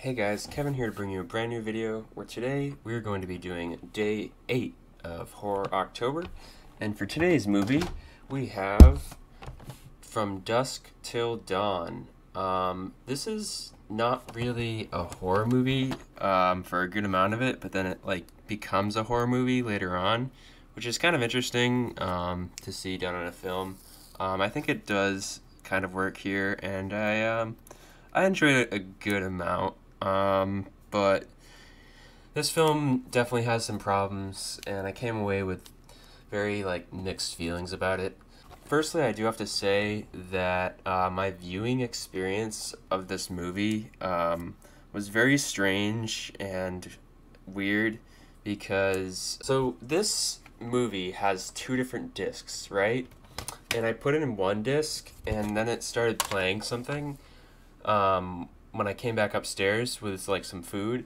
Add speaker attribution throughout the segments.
Speaker 1: Hey guys, Kevin here to bring you a brand new video where today we're going to be doing day 8 of Horror October. And for today's movie, we have From Dusk Till Dawn. This is not really a horror movie for a good amount of it, but then it becomes a horror movie later on, which is kind of interesting to see done on a film. I think it does kind of work here, and I enjoyed it a good amount. But this film definitely has some problems, and I came away with very mixed feelings about it. Firstly, I do have to say that my viewing experience of this movie was very strange and weird because this movie has two different discs, right? And I put it in one disc, and then it started playing something. When I came back upstairs with some food,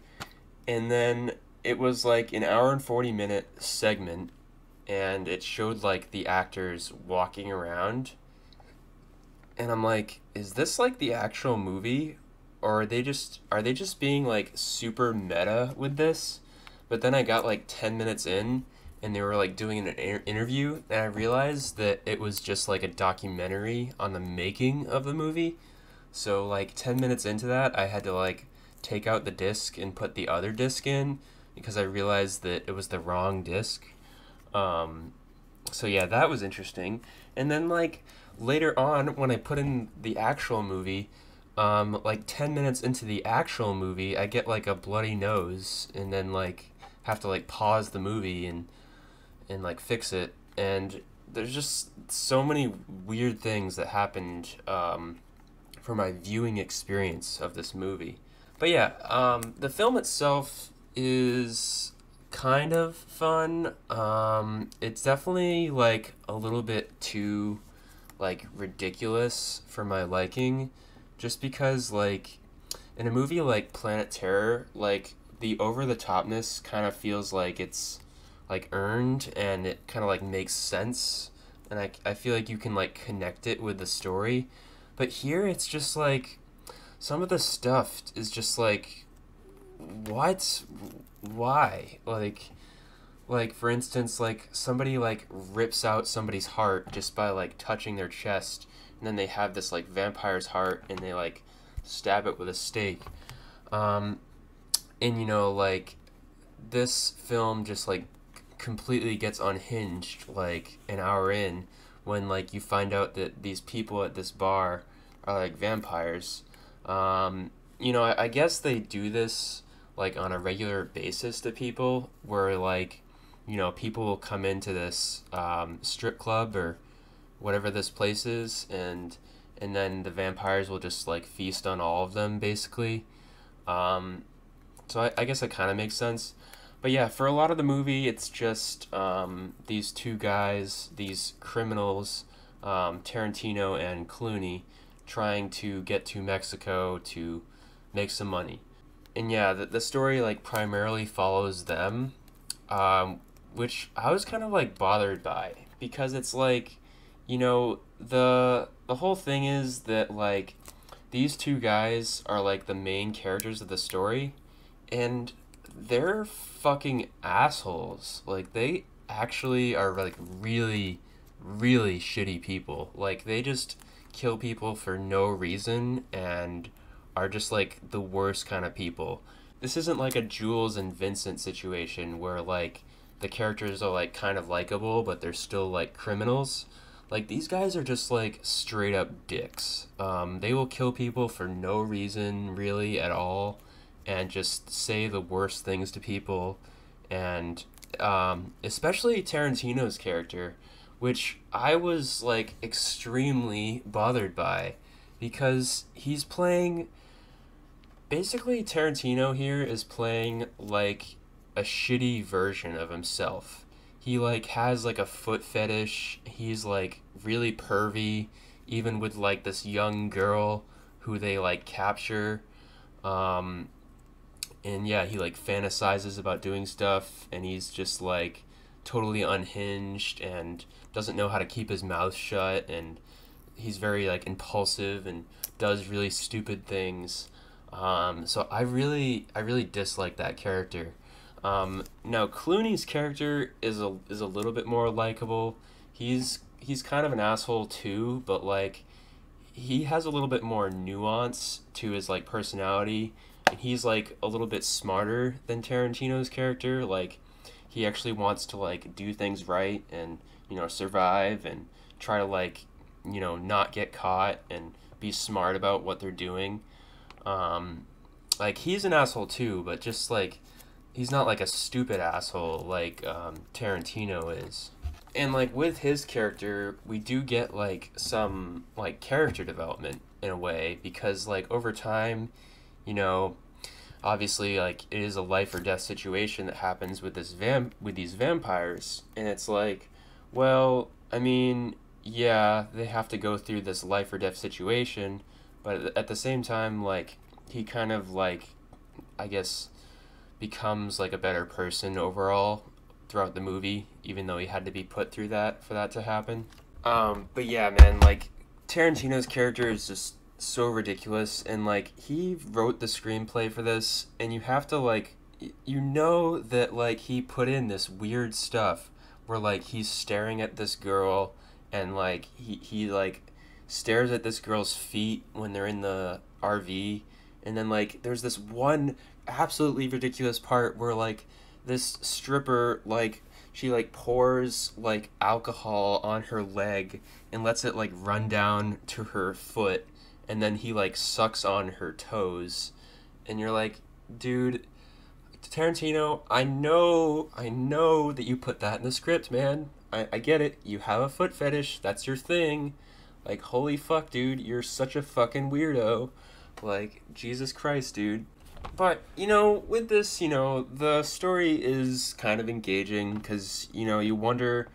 Speaker 1: and then it was an hour and 40-minute segment, and it showed the actors walking around, and I'm like, is this the actual movie, or are they just being super meta with this? But then I got 10 minutes in, and they were doing an interview, and I realized that it was just a documentary on the making of the movie. So 10 minutes into that, I had to take out the disc and put the other disc in because I realized that it was the wrong disc. So yeah, that was interesting. And then later on, when I put in the actual movie, 10 minutes into the actual movie, I get a bloody nose, and then have to pause the movie and fix it. And there's just so many weird things that happened for my viewing experience of this movie. But yeah, the film itself is kind of fun. It's definitely a little bit too ridiculous for my liking, just because in a movie like Planet Terror, the over-the-topness kind of feels like it's earned, and it kind of makes sense, and I feel like you can connect it with the story. But here it's just some of the stuff is just what? Why? For instance, somebody rips out somebody's heart just by touching their chest, and then they have this vampire's heart, and they stab it with a stake. And this film just completely gets unhinged an hour in, when you find out that these people at this bar are vampires. I guess they do this on a regular basis to people, where people will come into this strip club or whatever this place is, and then the vampires will just feast on all of them, basically. So I guess it kind of makes sense. But yeah, for a lot of the movie, it's just these two guys, these criminals, Tarantino and Clooney, trying to get to Mexico to make some money. And yeah, the story primarily follows them, which I was kind of bothered by, because it's the whole thing is that these two guys are the main characters of the story, and they're fucking assholes. They actually are really, really shitty people. They just kill people for no reason and are just the worst kind of people. This isn't a Jules and Vincent situation where the characters are kind of likable, but they're still criminals. These guys are just straight up dicks. They will kill people for no reason really at all, and just say the worst things to people. And especially Tarantino's character, which I was extremely bothered by, because he's playing, basically Tarantino here is playing a shitty version of himself. He has a foot fetish. He's really pervy, even with this young girl who they capture. And yeah, he fantasizes about doing stuff, and he's just totally unhinged and doesn't know how to keep his mouth shut, and he's very impulsive and does really stupid things. So I really dislike that character. Now Clooney's character is a little bit more likable. He's kind of an asshole too, but like he has a little bit more nuance to his like personality, and he's like a little bit smarter than Tarantino's character. Like he actually wants to like do things right and survive and try to like not get caught and be smart about what they're doing. Um, like he's an asshole too, but just like he's not like a stupid asshole like Tarantino is. And like with his character, we do get like some like character development in a way because like over time, you know, obviously like it is a life or death situation that happens with with these vampires, and it's like, well, I mean, yeah, they have to go through this life or death situation, but at the same time, like he kind of like, I guess, becomes like a better person overall throughout the movie, even though he had to be put through that for that to happen. But yeah, man, like Tarantino's character is just so ridiculous, and like he wrote the screenplay for this, and you have to like, you know that like he put in this weird stuff where like he's staring at this girl, and like he like stares at this girl's feet when they're in the RV, and then like there's this one absolutely ridiculous part where like this stripper like she like pours like alcohol on her leg and lets it like run down to her foot, and then he like sucks on her toes, and you're like, dude, Tarantino, I know that you put that in the script, man. I get it. You have a foot fetish. That's your thing. Like, holy fuck, dude, you're such a fucking weirdo. Like, Jesus Christ, dude. But, with this, the story is kind of engaging because, you wonder,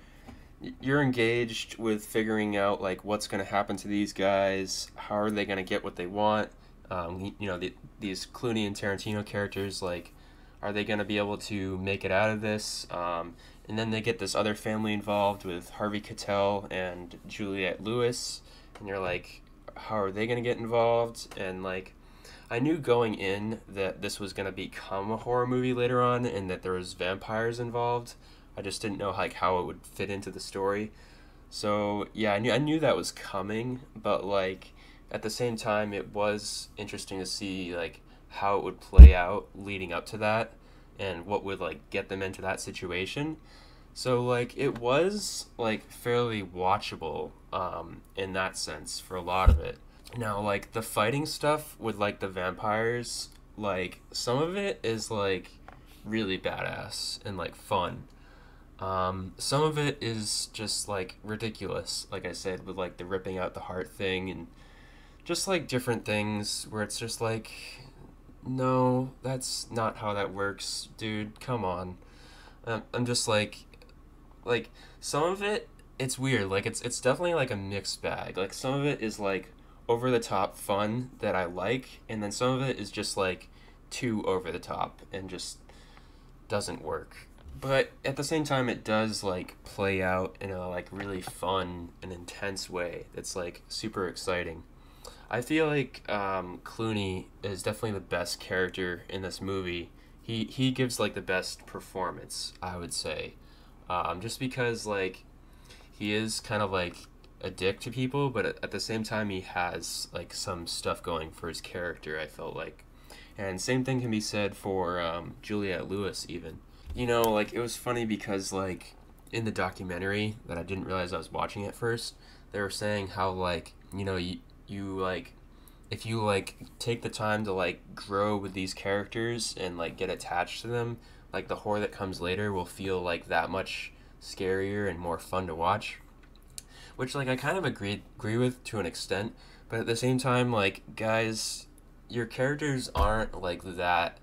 Speaker 1: you're engaged with figuring out, like, what's going to happen to these guys, how are they going to get what they want. These Clooney and Tarantino characters, like, are they going to be able to make it out of this? And then they get this other family involved with Harvey Keitel and Juliette Lewis, and you're like, how are they going to get involved? And, like, I knew going in that this was going to become a horror movie later on and that there was vampires involved. I just didn't know like how it would fit into the story. So, yeah, I knew that was coming, but like at the same time it was interesting to see like how it would play out leading up to that and what would like get them into that situation. So like it was like fairly watchable in that sense for a lot of it. Now, like, the fighting stuff with, like, the vampires, like, some of it is, like, really badass and, like, fun. Some of it is just, like, ridiculous, like I said, with, like, the ripping out the heart thing and just, like, different things where it's just, like, no, that's not how that works, dude, come on. I'm just, like, some of it, it's weird, like, it's definitely, like, a mixed bag. Like, some of it is, like, over the top fun that I like, and then some of it is just like too over the top and just doesn't work. But at the same time it does like play out in a like really fun and intense way that's like super exciting. I feel like Clooney is definitely the best character in this movie. He gives like the best performance, I would say. Just because like he is kind of like a dick to people, but at the same time he has like some stuff going for his character, I felt like. And same thing can be said for Juliette Lewis even. Like it was funny because like in the documentary that I didn't realize I was watching at first, they were saying how like, you like if you like take the time to like grow with these characters and like get attached to them, like the horror that comes later will feel like that much scarier and more fun to watch. Which like I kind of agree with to an extent, but at the same time, like guys, your characters aren't like that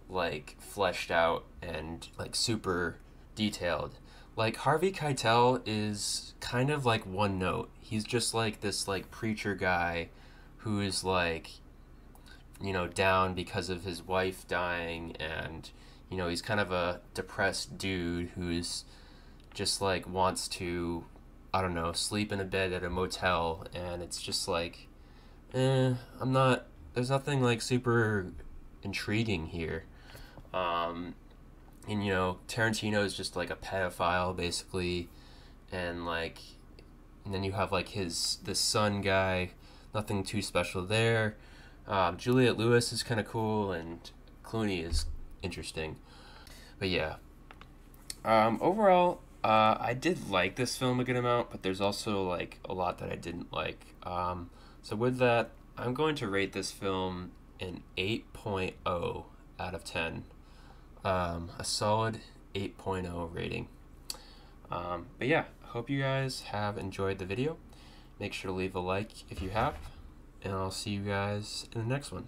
Speaker 1: like fleshed out and like super detailed. Like Harvey Keitel is kind of like one note. He's just like this like preacher guy who is like down because of his wife dying, and he's kind of a depressed dude who's just like wants to, I don't know, sleep in a bed at a motel, and it's just like, I'm not there's nothing like super intriguing here. And you know, Tarantino is just like a pedophile basically, and like, and then you have like this son guy, nothing too special there. Juliette Lewis is kind of cool, and Clooney is interesting. But yeah, overall, I did like this film a good amount, but there's also like a lot that I didn't like. So with that, I'm going to rate this film an 8.0 out of 10. A solid 8.0 rating. But yeah, I hope you guys have enjoyed the video. Make sure to leave a like if you have, and I'll see you guys in the next one.